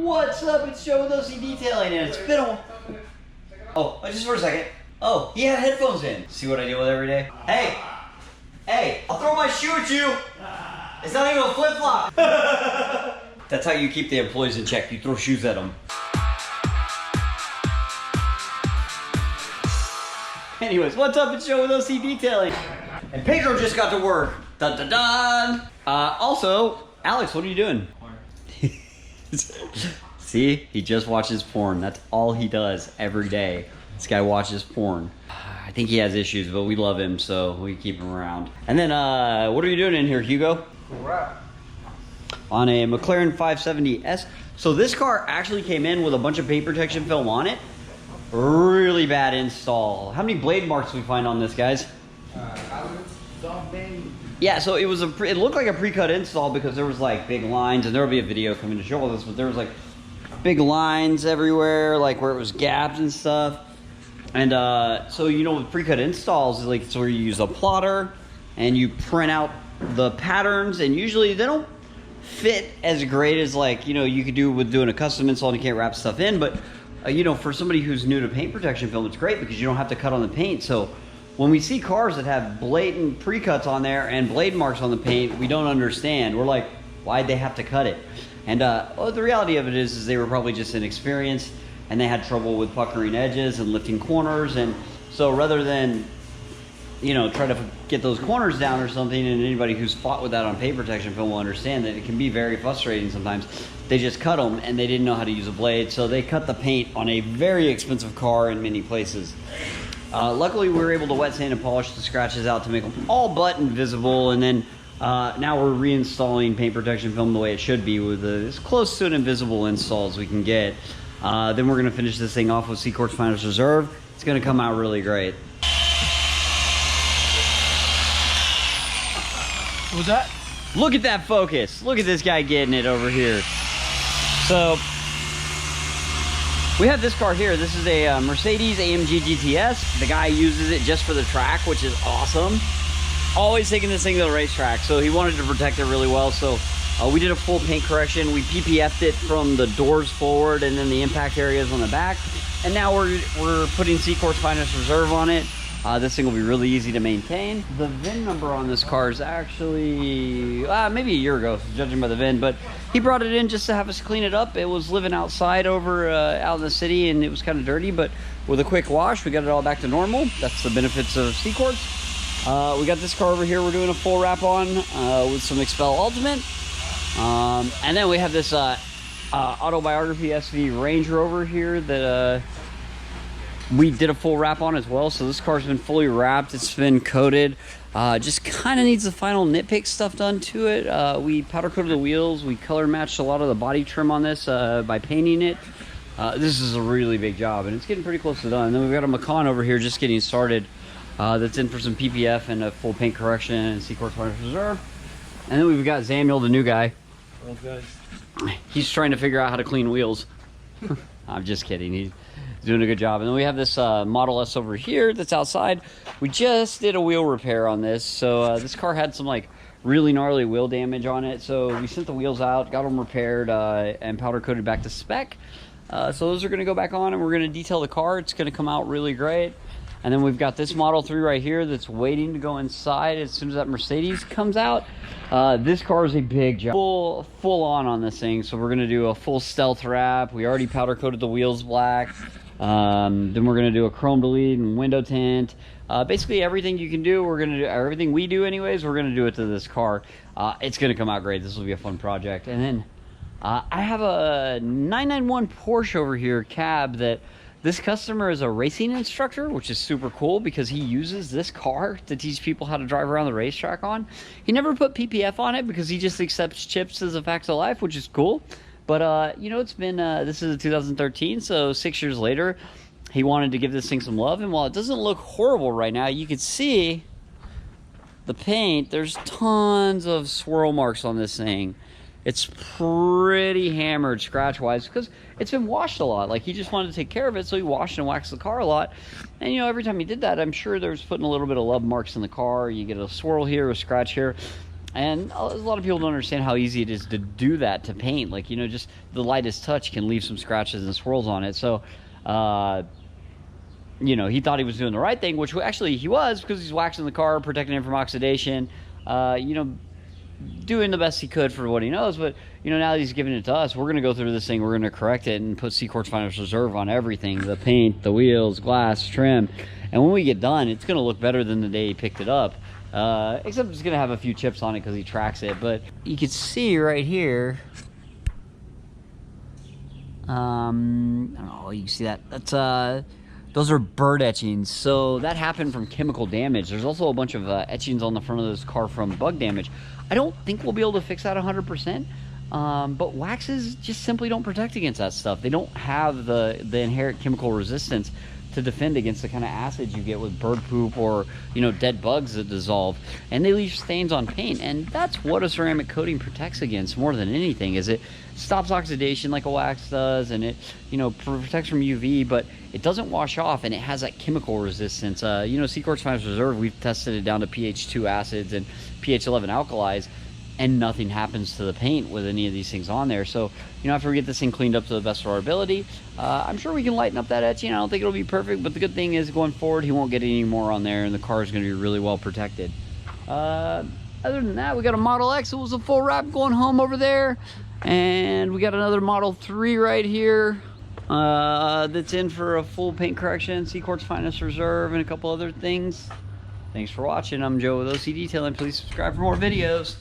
What's up? It's Joe with OCDetailing, and it's been a... Oh, just for a second. Oh, he had headphones in. See what I deal with every day? Hey! Hey! I'll throw my shoe at you! It's not even a flip-flop! That's how you keep the employees in check. You throw shoes at them. Anyways, what's up? It's Joe with OCDetailing. And Pedro just got to work. Dun dun dun! Also, Alex, what are you doing? See, he just watches porn. That's all he does every day. This guy watches porn. I think he has issues, but we love him, so we keep him around. And then, what are you doing in here, Hugo? Wrap. On a McClaren 570S. So this car actually came in with a bunch of paint protection film on it. Really bad install. How many blade marks do we find on this, guys? Yeah, so it was it looked like a pre-cut install because there was like big lines, and there will be a video coming to show all this, but there was like big lines everywhere, like where it was gapped and stuff. And so, you know, with pre-cut installs, like it's where you use a plotter and you print out the patterns, and usually they don't fit as great as, like, you know, you could do with doing a custom install and you can't wrap stuff in. But you know, for somebody who's new to paint protection film, it's great because you don't have to cut on the paint. So when we see cars that have blatant pre-cuts on there and blade marks on the paint, we don't understand. We're like, why'd they have to cut it? And well, the reality of it is they were probably just inexperienced, and they had trouble with puckering edges and lifting corners. And so rather than, you know, try to get those corners down or something, and anybody who's fought with that on paint protection film will understand that it can be very frustrating sometimes. They just cut them, and they didn't know how to use a blade, so they cut the paint on a very expensive car in many places. Luckily, we were able to wet sand and polish the scratches out to make them all but invisible, and then now we're reinstalling paint protection film the way it should be, with as close to an invisible install as we can get. Then we're going to finish this thing off with CQuartz Finest Reserve. It's going to come out really great. What was that? Look at that focus. Look at this guy getting it over here. So we have this car here. This is a Mercedes AMG GTS. The guy uses it just for the track, which is awesome. Always taking this thing to the racetrack, so he wanted to protect it really well. So we did a full paint correction. We PPF'd it from the doors forward and then the impact areas on the back. And now we're putting CQuartz Finest Reserve on it. This thing will be really easy to maintain. The VIN number on this car is actually maybe a year ago, judging by the VIN, but he brought it in just to have us clean it up. It was living outside over out in the city, and it was kind of dirty, but with a quick wash, we got it all back to normal. That's the benefits of CQuartz. We got this car over here we're doing a full wrap on with some XPEL Ultimate. And then we have this Autobiography SV Range Rover here that we did a full wrap on as well. So this car's been fully wrapped, it's been coated, just kind of needs the final nitpick stuff done to it. We powder coated the wheels, we color matched a lot of the body trim on this by painting it. This is a really big job, and it's getting pretty close to done. And then we've got a Macan over here just getting started, that's in for some PPF and a full paint correction and CQuartz Finest Reserve. And then we've got Samuel, the new guy. Okay. He's trying to figure out how to clean wheels. I'm just kidding. He's doing a good job. And then we have this Model S over here that's outside. We just did a wheel repair on this. So this car had some like really gnarly wheel damage on it. So we sent the wheels out, got them repaired, and powder coated back to spec. So those are going to go back on, and we're going to detail the car. It's going to come out really great. And then we've got this Model 3 right here that's waiting to go inside as soon as that Mercedes comes out. This car is a big job. Full on this thing. So we're going to do a full stealth wrap. We already powder coated the wheels black. Then we're going to do a chrome delete and window tint. Basically everything you can do, we're going to do. Everything we do anyways, we're going to do it to this car. It's going to come out great. This will be a fun project. And then I have a 991 Porsche over here, cab, that this customer is a racing instructor, which is super cool because he uses this car to teach people how to drive around the racetrack on. He never put PPF on it because he just accepts chips as a fact of life, which is cool. But, you know, it's been, this is a 2013, so 6 years later, he wanted to give this thing some love. And while it doesn't look horrible right now, you can see the paint. There's tons of swirl marks on this thing. It's pretty hammered scratch-wise because it's been washed a lot. Like, he just wanted to take care of it, so he washed and waxed the car a lot. And, you know, every time he did that, I'm sure there's putting a little bit of love marks in the car. You get a swirl here, a scratch here. And a lot of people don't understand how easy it is to do that to paint. Like, you know, just the lightest touch can leave some scratches and swirls on it. So, you know, he thought he was doing the right thing, which actually he was, because he's waxing the car, protecting it from oxidation, you know, doing the best he could for what he knows. But, you know, now that he's giving it to us, we're going to go through this thing, we're going to correct it and put CQuartz Finest Reserve on everything, the paint, the wheels, glass, trim. And when we get done, it's going to look better than the day he picked it up. Except it's going to have a few chips on it because he tracks it. But you can see right here, I don't know, you can see that. That's, those are bird etchings. So that happened from chemical damage. There's also a bunch of etchings on the front of this car from bug damage. I don't think we'll be able to fix that 100%. But waxes just simply don't protect against that stuff. They don't have the inherent chemical resistance to defend against the kind of acids you get with bird poop or, you know, dead bugs that dissolve, and they leave stains on paint. And that's what a ceramic coating protects against more than anything. Is it stops oxidation like a wax does, and it, you know, protects from UV, but it doesn't wash off, and it has that chemical resistance. You know, CQuartz Finest Reserve, we've tested it down to pH 2 acids and pH 11 alkalis, and nothing happens to the paint with any of these things on there. So, you know, after we get this thing cleaned up to the best of our ability, I'm sure we can lighten up that etching. I don't think it'll be perfect, but the good thing is going forward, he won't get any more on there, and the car is going to be really well protected. Other than that, we got a Model X that was a full wrap going home over there, and we got another Model 3 right here that's in for a full paint correction, CQuartz Finest Reserve, and a couple other things. Thanks for watching. I'm Joe with OCDetailing. Please subscribe for more videos.